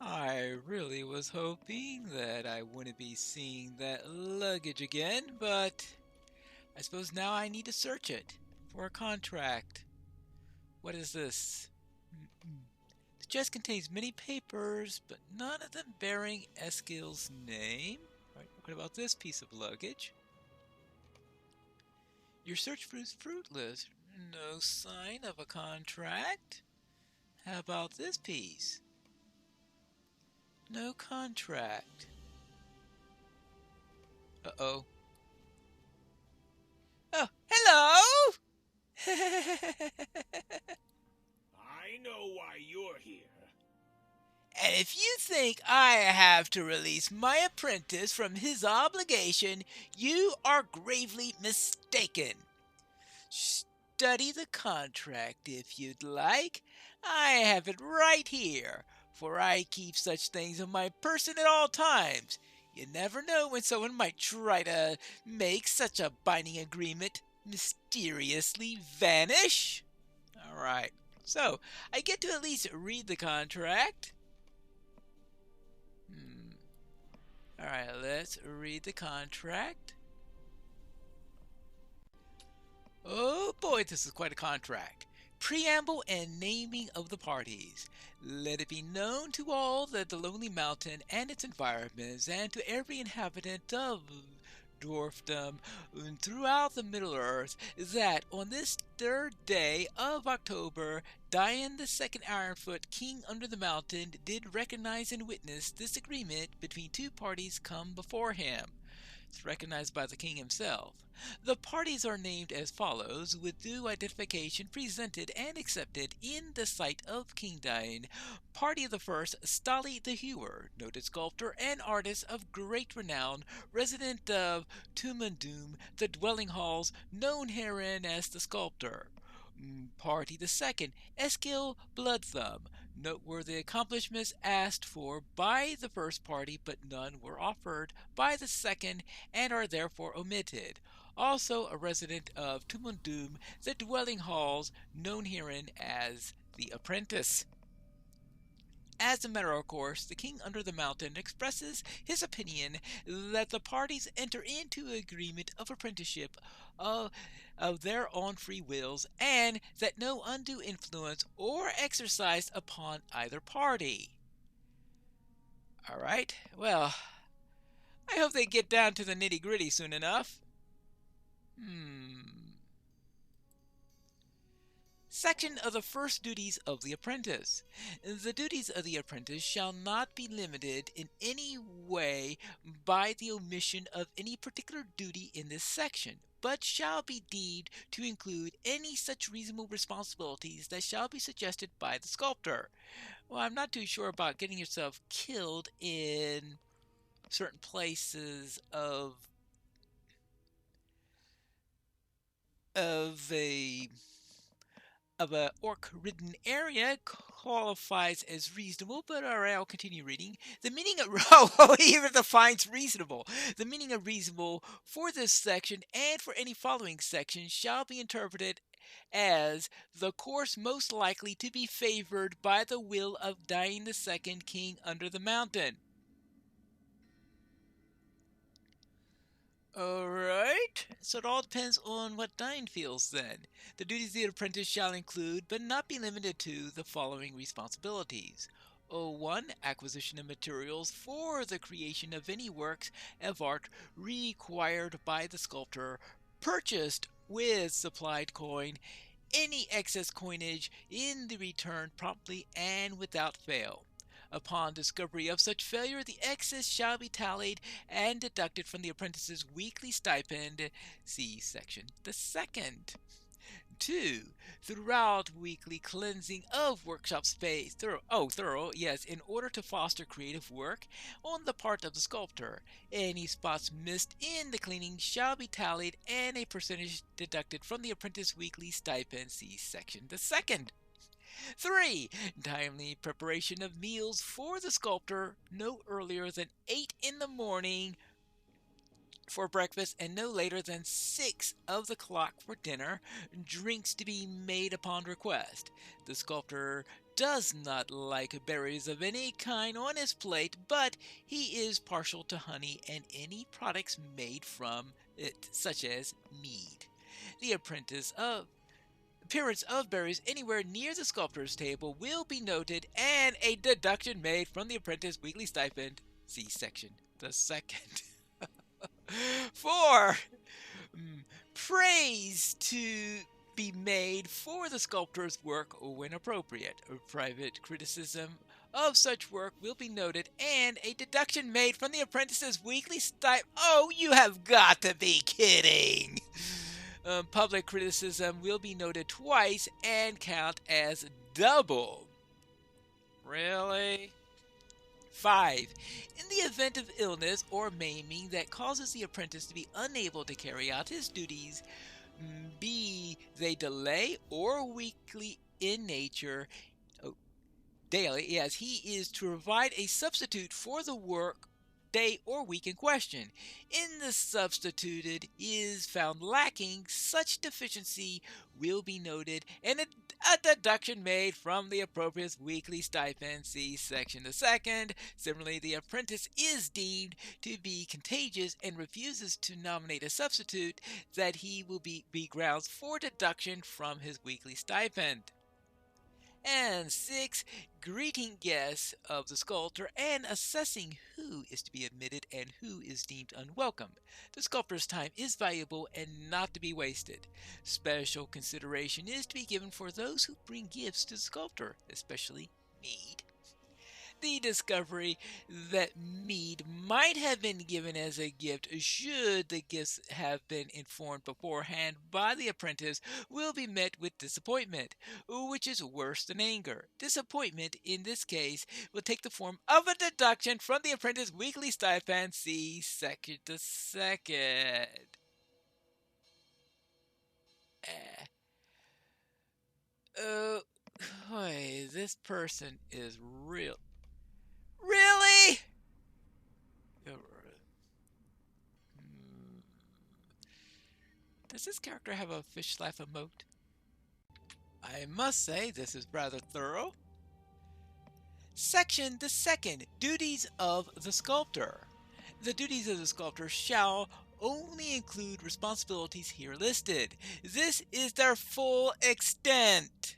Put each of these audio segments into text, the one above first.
I really was hoping that I wouldn't be seeing that luggage again, but I suppose now I need to search it for a contract. What is this? Mm-mm. The chest contains many papers, but none of them bearing Eskil's name. Right, what about this piece of luggage? Your search proves fruitless. No sign of a contract. How about this piece? No contract. Uh-oh. Oh, hello! I know why you're here. And if you think I have to release my apprentice from his obligation, you are gravely mistaken. Study the contract if you'd like. I have it right here, for I keep such things on my person at all times. You never know when someone might try to make such a binding agreement mysteriously vanish. Alright, so I get to at least read the contract. Alright, let's read the contract. Oh boy, this is quite a contract. Preamble and naming of the parties. Let it be known to all that the Lonely Mountain and its environments, and to every inhabitant of dwarfdom throughout the Middle Earth, that on this third day of October, Dian the Second Ironfoot, King under the Mountain, did recognize and witness this agreement between two parties come before him. It's recognized by the king himself. The parties are named as follows, with due identification presented and accepted in the sight of King Dain. Party of the first, Stali the Hewer, noted sculptor and artist of great renown, resident of Tumundum, the dwelling halls, known herein as the sculptor. Party the second, Eskil Bloodthumb. Noteworthy accomplishments asked for by the first party, but none were offered by the second and are therefore omitted. Also a resident of Tumundum, the dwelling halls, known herein as the apprentice. As a matter of course, the king under the mountain expresses his opinion that the parties enter into agreement of apprenticeship of their own free wills, and that no undue influence or exercised upon either party. All right, well, I hope they get down to the nitty gritty soon enough. Hmm. Section of the first duties of the apprentice. The duties of the apprentice shall not be limited in any way by the omission of any particular duty in this section, but shall be deemed to include any such reasonable responsibilities that shall be suggested by the sculptor. Well, I'm not too sure about getting yourself killed in certain places of a orc-ridden area qualifies as reasonable, but alright, I'll continue reading. The meaning of even defines reasonable. The meaning of reasonable for this section and for any following section shall be interpreted as the course most likely to be favored by the will of Dain the Second, King under the mountain. Alright, so it all depends on what Dine feels then. The duties of the apprentice shall include, but not be limited to, the following responsibilities. 1. Acquisition of materials for the creation of any works of art required by the sculptor, purchased with supplied coin, any excess coinage in the return promptly and without fail. Upon discovery of such failure, the excess shall be tallied and deducted from the apprentice's weekly stipend. See section the second. 2. Throughout weekly cleansing of workshop space. Thorough, yes, in order to foster creative work on the part of the sculptor. Any spots missed in the cleaning shall be tallied and a percentage deducted from the apprentice weekly stipend. See section the second. 3. Timely preparation of meals for the sculptor no earlier than 8 in the morning for breakfast and no later than 6 of the clock for dinner. Drinks to be made upon request. The sculptor does not like berries of any kind on his plate, but he is partial to honey and any products made from it, such as mead. The appearance of berries anywhere near the sculptor's table will be noted, and a deduction made from the apprentice weekly stipend. See section the second. 4. Praise to be made for the sculptor's work when appropriate. A private criticism of such work will be noted, and a deduction made from the apprentice's weekly stipend. Oh, you have got to be kidding! Public criticism will be noted twice and count as double. Really? 5. In the event of illness or maiming that causes the apprentice to be unable to carry out his duties, be they delay or weekly in nature, daily, yes, he is to provide a substitute for the work day or week in question. In the substituted is found lacking, such deficiency will be noted, and a deduction made from the appropriate weekly stipend. See section the second. Similarly, the apprentice is deemed to be contagious and refuses to nominate a substitute, that he will be grounds for deduction from his weekly stipend. And 6. Greeting guests of the sculptor and assessing who is to be admitted and who is deemed unwelcome. The sculptor's time is valuable and not to be wasted. Special consideration is to be given for those who bring gifts to the sculptor, especially mead. The discovery that mead might have been given as a gift, should the gifts have been informed beforehand by the apprentice, will be met with disappointment, which is worse than anger. Disappointment in this case will take the form of a deduction from the apprentice's weekly stipend. See section the second. This person is real. Really? Does this character have a fish life emote? I must say this is rather thorough. Section the second. Duties of the sculptor. The duties of the sculptor shall only include responsibilities here listed. This is their full extent.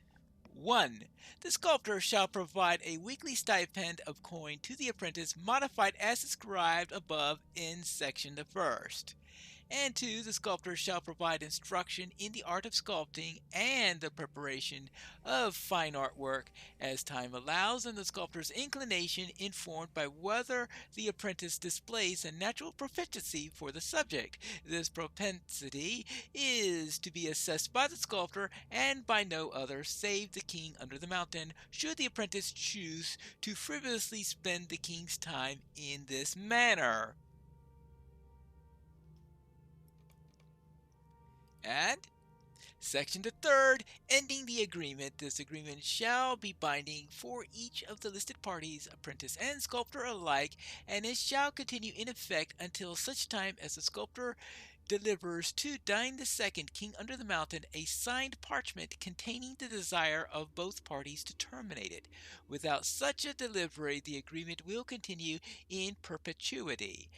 1. The sculptor shall provide a weekly stipend of coin to the apprentice, modified as described above in section the first. And 2. The sculptor shall provide instruction in the art of sculpting and the preparation of fine artwork as time allows, and the sculptor's inclination informed by whether the apprentice displays a natural proficiency for the subject. This propensity is to be assessed by the sculptor and by no other save the king under the mountain, should the apprentice choose to frivolously spend the king's time in this manner. And section the third, ending the agreement. This agreement shall be binding for each of the listed parties, apprentice and sculptor alike, and it shall continue in effect until such time as the sculptor delivers to Durin II, King under the Mountain, a signed parchment containing the desire of both parties to terminate it. Without such a delivery, the agreement will continue in perpetuity.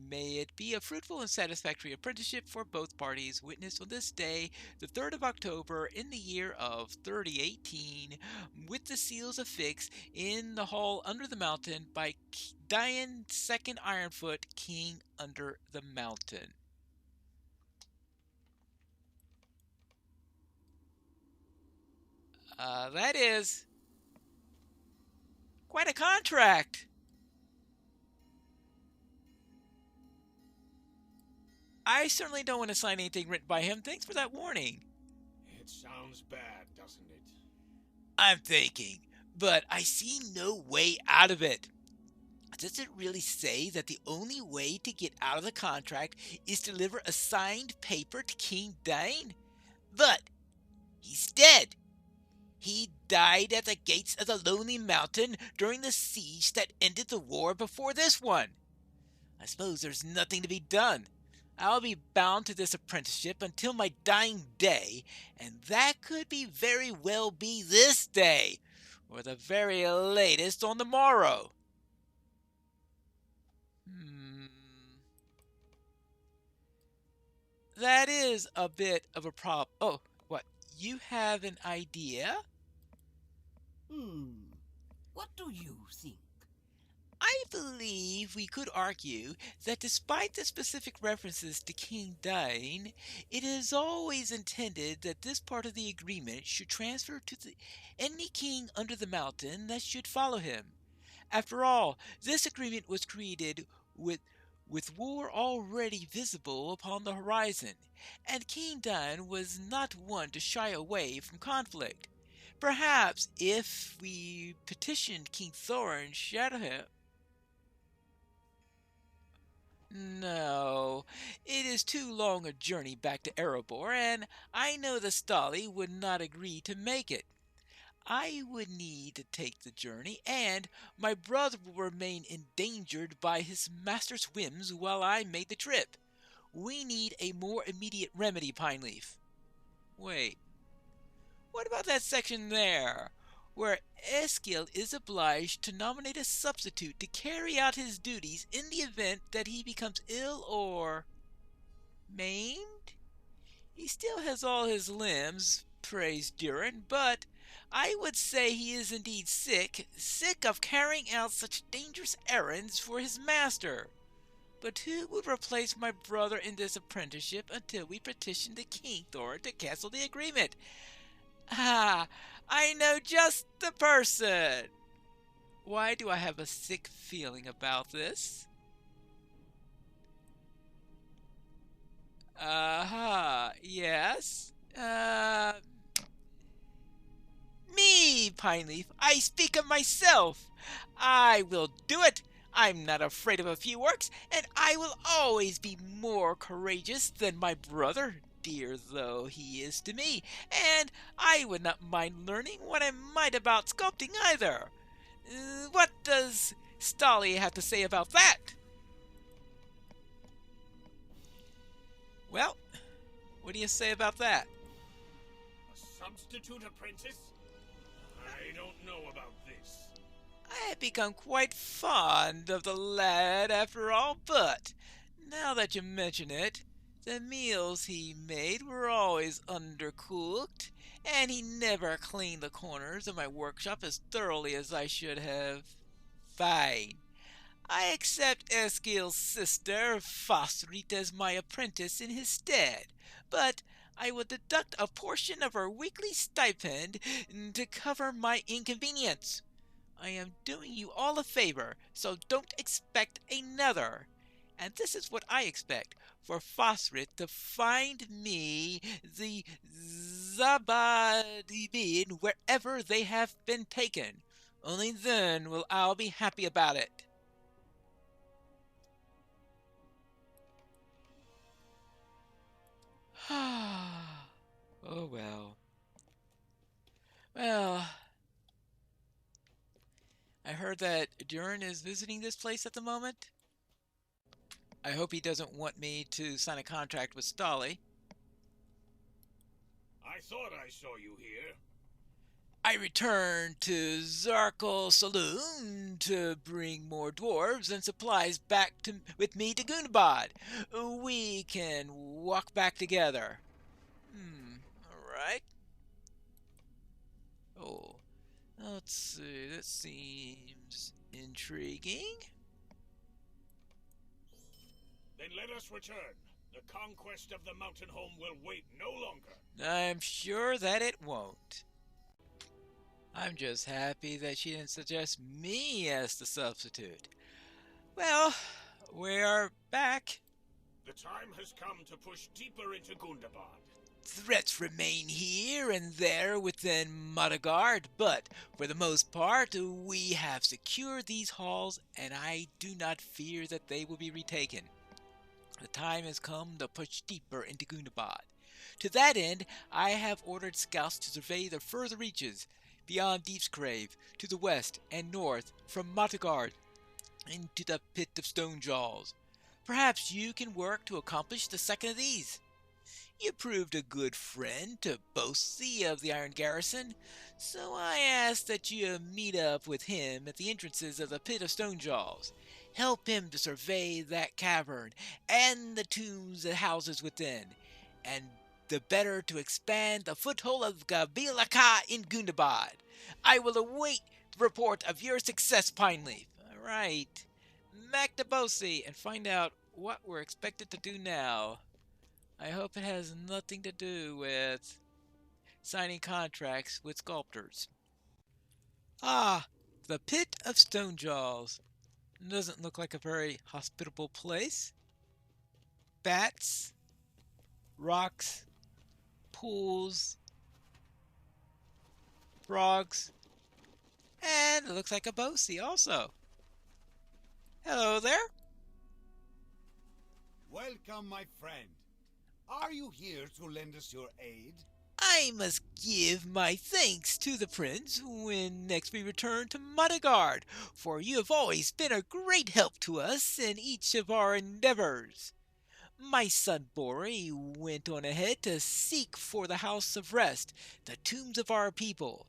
May it be a fruitful and satisfactory apprenticeship for both parties, witnessed on this day, the 3rd of October, in the year of 3018, with the seals affixed in the hall under the mountain by Durin II Ironfoot, King under the Mountain. That is quite a contract. I certainly don't want to sign anything written by him. Thanks for that warning. It sounds bad, doesn't it? I'm thinking, but I see no way out of it. Does it really say that the only way to get out of the contract is to deliver a signed paper to King Durin? But he's dead. He died at the gates of the Lonely Mountain during the siege that ended the war before this one. I suppose there's nothing to be done. I'll be bound to this apprenticeship until my dying day, and that could be very well be this day. or the very latest on the morrow. Hmm. That is a bit of a problem. Oh, what? You have an idea? What do you think? I believe we could argue that despite the specific references to King Dain, it is always intended that this part of the agreement should transfer to any king under the mountain that should follow him. After all, this agreement was created with war already visible upon the horizon, and King Dain was not one to shy away from conflict. Perhaps if we petitioned King Thorin Shadowhip. No, it is too long a journey back to Erebor, and I know the Stali would not agree to make it. I would need to take the journey, and my brother will remain endangered by his master's whims while I made the trip. We need a more immediate remedy, Pineleaf. Wait, what about that section there, where Eskill is obliged to nominate a substitute to carry out his duties in the event that he becomes ill or maimed? He still has all his limbs, praised Durin, but I would say he is indeed sick of carrying out such dangerous errands for his master. But who would replace my brother in this apprenticeship until we petition the King Thor to cancel the agreement? Ah, I know just the person! Why do I have a sick feeling about this? Yes? Me, Pineleaf, I speak of myself. I will do it. I'm not afraid of a few orcs, and I will always be more courageous than my brother, dear though he is to me, and I would not mind learning what I might about sculpting either. What does Stolly have to say about that? Well, what do you say about that? A substitute apprentice? I don't know about this. I have become quite fond of the lad after all, but now that you mention it, the meals he made were always undercooked, and he never cleaned the corners of my workshop as thoroughly as I should have. Fine. I accept Eskil's sister, Fosrit, as my apprentice in his stead, but I will deduct a portion of her weekly stipend to cover my inconvenience. I am doing you all a favor, so don't expect another. And this is what I expect, for Fosrit to find me the Zabadibin wherever they have been taken. Only then will I be happy about it. Oh well. Well, I heard that Durin is visiting this place at the moment. I hope he doesn't want me to sign a contract with Stolly. I thought I saw you here. I returned to Zarkal Saloon to bring more dwarves and supplies with me to Gundabad. We can walk back together. Alright. Oh, let's see, that seems intriguing. Then let us return. The conquest of the mountain home will wait no longer. I'm sure that it won't. I'm just happy that she didn't suggest me as the substitute. Well, we are back. The time has come to push deeper into Gundabad. Threats remain here and there within Madagard, but for the most part, we have secured these halls, and I do not fear that they will be retaken. The time has come to push deeper into Gundabad. To that end, I have ordered scouts to survey the further reaches beyond Deepsgrave, to the west and north from Madagard into the Pit of Stonejaws. Perhaps you can work to accomplish the second of these. You proved a good friend to Bosi of the Iron Garrison, so I ask that you meet up with him at the entrances of the Pit of Stonejaws. Help him to survey that cavern and the tombs that houses within, and the better to expand the foothold of Gabilaka in Gundabad. I will await the report of your success, Pineleaf. All right. Back to Bosi and find out what we're expected to do now. I hope it has nothing to do with signing contracts with sculptors. Ah, the Pit of Stonejaws. Doesn't look like a very hospitable place. Bats, rocks, pools, frogs, and it looks like a Bosi also. Hello there. Welcome, my friend. Are you here to lend us your aid? I must give my thanks to the prince when next we return to Madagard, for you have always been a great help to us in each of our endeavors. My son Bori went on ahead to seek for the House of Rest, the tombs of our people.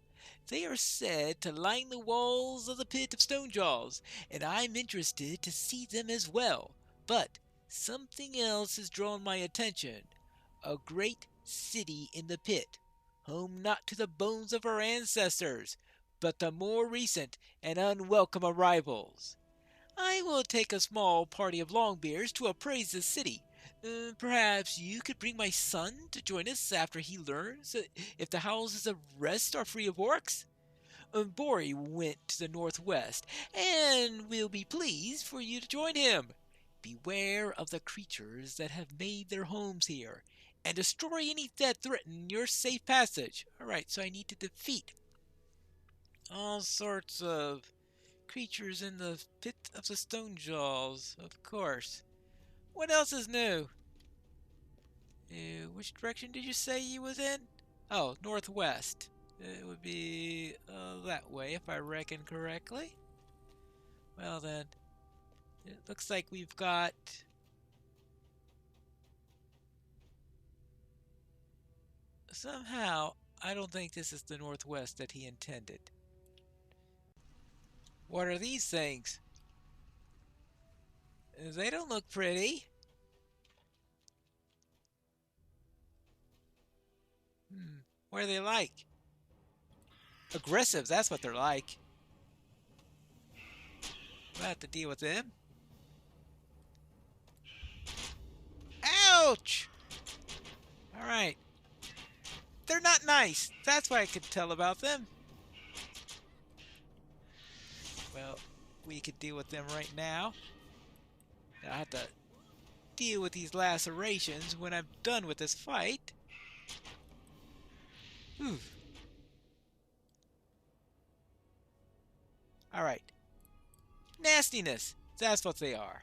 They are said to line the walls of the Pit of Stonejaws, and I'm interested to see them as well. But something else has drawn my attention. A great city in the pit, home not to the bones of our ancestors, but the more recent and unwelcome arrivals. I will take a small party of Longbeards to appraise the city. Perhaps you could bring my son to join us after he learns if the houses of rest are free of orcs. Bori went to the northwest, and will be pleased for you to join him. Beware of the creatures that have made their homes here, and destroy any that threaten your safe passage. Alright, so I need to defeat all sorts of creatures in the Pit of the Stonejaws, of course. What else is new? Which direction did you say you was in? Oh, northwest. It would be that way, if I reckon correctly. Well then, it looks like we've got somehow, I don't think this is the northwest that he intended. What are these things? They don't look pretty. What are they like? Aggressive, that's what they're like. We'll have to deal with them. Ouch! Alright. They're not nice. That's what I could tell about them. Well, we could deal with them right now. I'll have to deal with these lacerations when I'm done with this fight. Whew. Alright. Nastiness. That's what they are.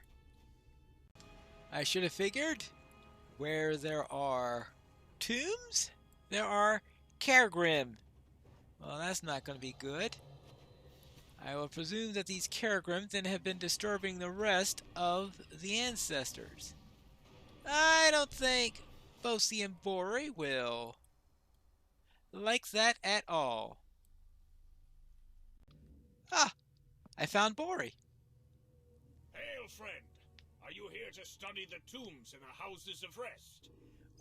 I should have figured where there are tombs, there are Kergrim. Well, that's not going to be good. I will presume that these Kergrim then have been disturbing the rest of the ancestors. I don't think Bosi and Bori will like that at all. Ah, I found Bori. Hail, friend. Are you here to study the tombs and the houses of rest?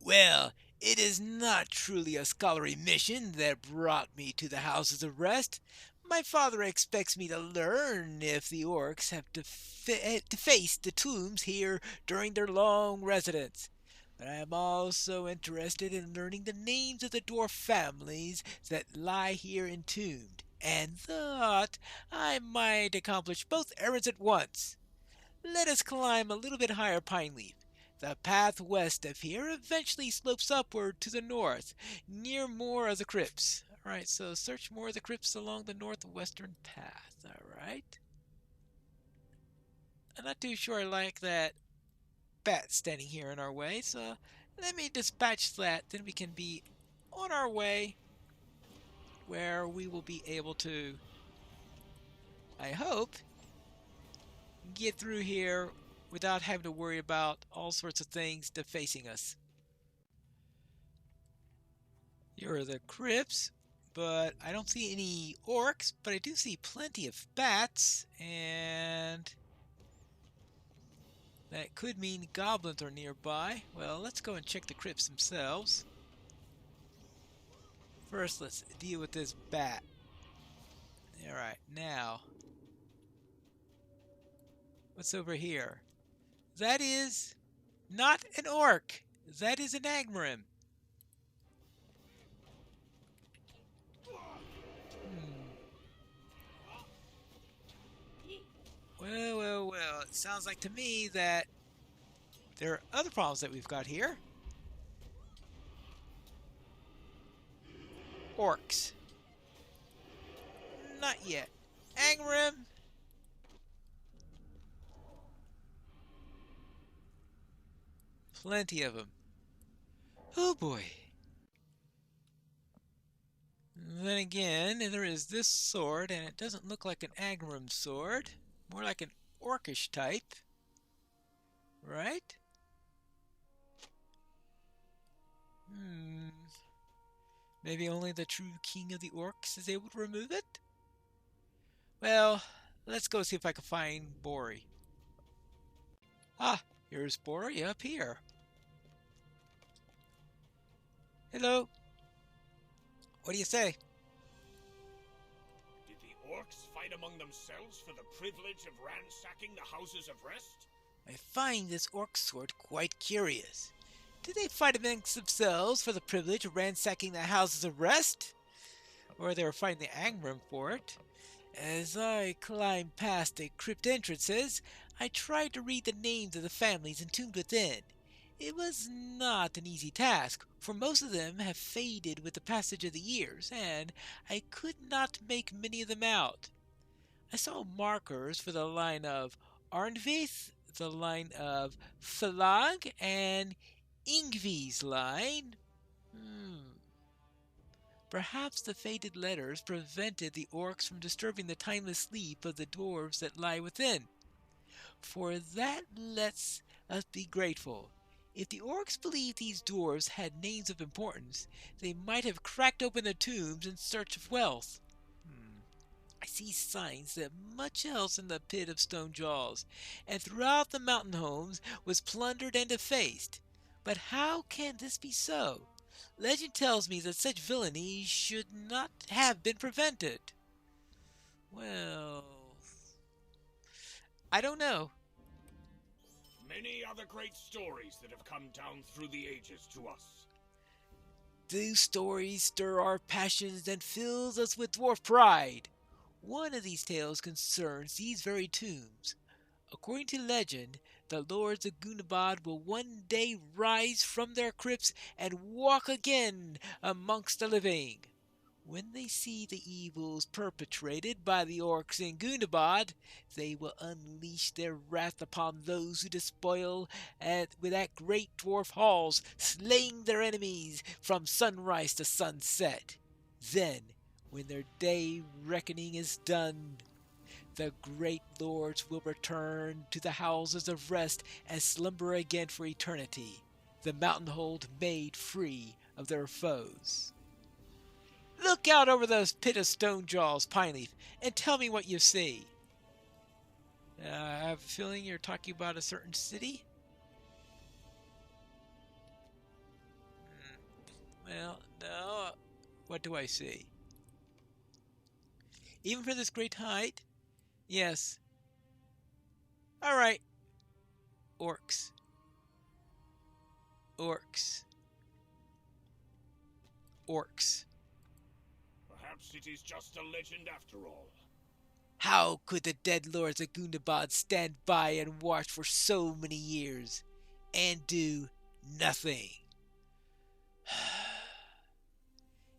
Well, it is not truly a scholarly mission that brought me to the houses of rest. My father expects me to learn if the orcs have defaced the tombs here during their long residence. But I am also interested in learning the names of the dwarf families that lie here entombed, and thought I might accomplish both errands at once. Let us climb a little bit higher, Pineleaf. The path west of here eventually slopes upward to the north, near more of the crypts. Alright, so search more of the crypts along the northwestern path. Alright. I'm not too sure I like that bat standing here in our way, so let me dispatch that, then we can be on our way where we will be able to, I hope, get through here without having to worry about all sorts of things defacing us. Here are the crypts, but I don't see any orcs, but I do see plenty of bats, and that could mean goblins are nearby. Well, let's go and check the crypts themselves. First, let's deal with this bat. Alright, now, what's over here? That is not an orc. That is an Agmarim. Well, well, well. It sounds like to me that there are other problems that we've got here. Orcs. Not yet. Agmarim. Plenty of them. Oh boy. Then again, there is this sword, and it doesn't look like an Agmarim sword. More like an orcish type. Right? Maybe only the true king of the orcs is able to remove it? Well, let's go see if I can find Bori. Ah, here's Bori up here. Hello. What do you say? Did the orcs fight among themselves for the privilege of ransacking the houses of rest? I find this orc sword quite curious. Did they fight amongst themselves for the privilege of ransacking the houses of rest? Or they were fighting the Agmarim for it? As I climbed past the crypt entrances, I tried to read the names of the families entombed within. It was not an easy task, for most of them have faded with the passage of the years, and I could not make many of them out. I saw markers for the line of Arnvith, the line of Phalag, and Ingvi's line. Perhaps the faded letters prevented the orcs from disturbing the timeless sleep of the dwarves that lie within. For that lets us be grateful. If the orcs believed these dwarves had names of importance, they might have cracked open the tombs in search of wealth. I see signs that much else in the pit of stone jaws, and throughout the mountain homes was plundered and defaced. But how can this be so? Legend tells me that such villainy should not have been prevented. Well, I don't know. Many are the great stories that have come down through the ages to us. These stories stir our passions and fills us with dwarf pride. One of these tales concerns these very tombs. According to legend, the lords of Gundabad will one day rise from their crypts and walk again amongst the living. When they see the evils perpetrated by the orcs in Gundabad, they will unleash their wrath upon those who despoil with at great dwarf halls, slaying their enemies from sunrise to sunset. Then, when their day reckoning is done, the great lords will return to the houses of rest and slumber again for eternity, the mountain hold made free of their foes. Look out over those pit of stone jaws, Pineleaf, and tell me what you see. I have a feeling you're talking about a certain city. Well, no. What do I see? Even for this great height? Yes. Alright. Orcs. Orcs. Orcs. Perhaps it is just a legend after all. How could the dead lords of Gundabad stand by and watch for so many years and do nothing?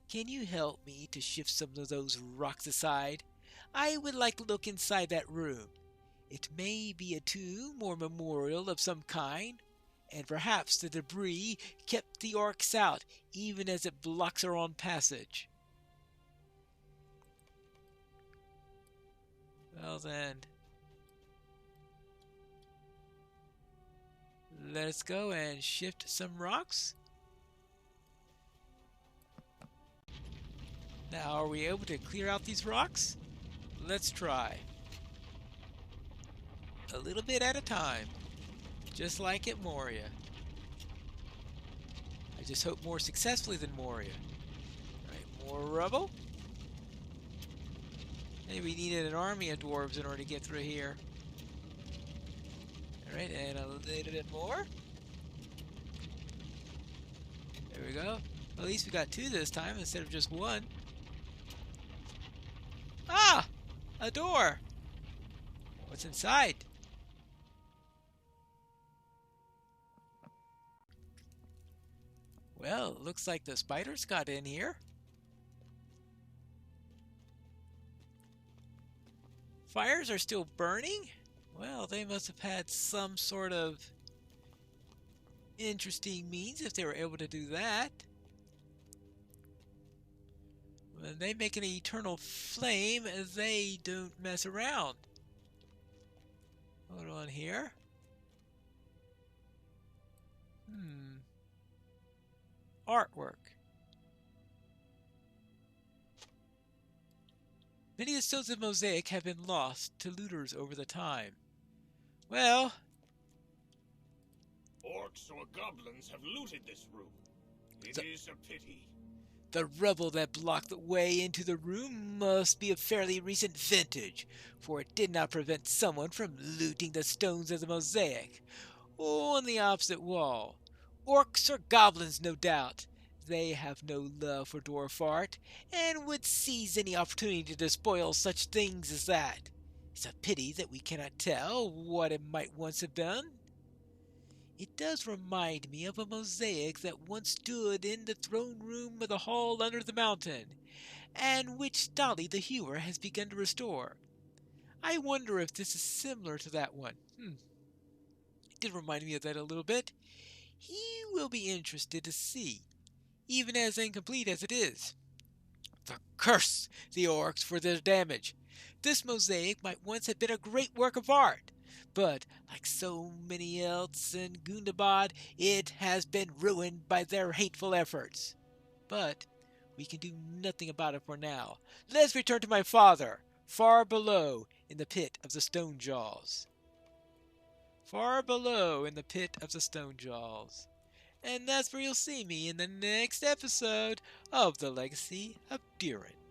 Can you help me to shift some of those rocks aside? I would like to look inside that room. It may be a tomb or memorial of some kind, and perhaps the debris kept the orcs out even as it blocks our own passage. Well then, let's go and shift some rocks. Now, are we able to clear out these rocks? Let's try. A little bit at a time, just like at Moria. I just hope more successfully than Moria. Alright, more rubble. Maybe we needed an army of dwarves in order to get through here. Alright, and a little bit more. There we go. At least we got 2 this time instead of just 1. Ah! A door! What's inside? Well, it looks like the spiders got in here. Fires are still burning? Well, they must have had some sort of interesting means if they were able to do that. When they make an eternal flame, they don't mess around. Hold on here. Artwork. Many of the stones of mosaic have been lost to looters over the time. Well, Orcs or goblins have looted this room. It is a pity. the rubble that blocked the way into the room must be of fairly recent vintage, for it did not prevent someone from looting the stones of the mosaic. On the opposite wall. Orcs or goblins, no doubt. They have no love for dwarf art, and would seize any opportunity to despoil such things as that. It's a pity that we cannot tell what it might once have been. It does remind me of a mosaic that once stood in the throne room of the hall under the mountain, and which Dolly the Hewer has begun to restore. I wonder if this is similar to that one. It did remind me of that a little bit. He will be interested to see, even as incomplete as it is. The curse the orcs for their damage. This mosaic might once have been a great work of art, but like so many else in Gundabad, it has been ruined by their hateful efforts. But we can do nothing about it for now. Let's return to my father, far below in the pit of the stone jaws. Far below in the pit of the stone jaws. And that's where you'll see me in the next episode of The Legacy of Durin.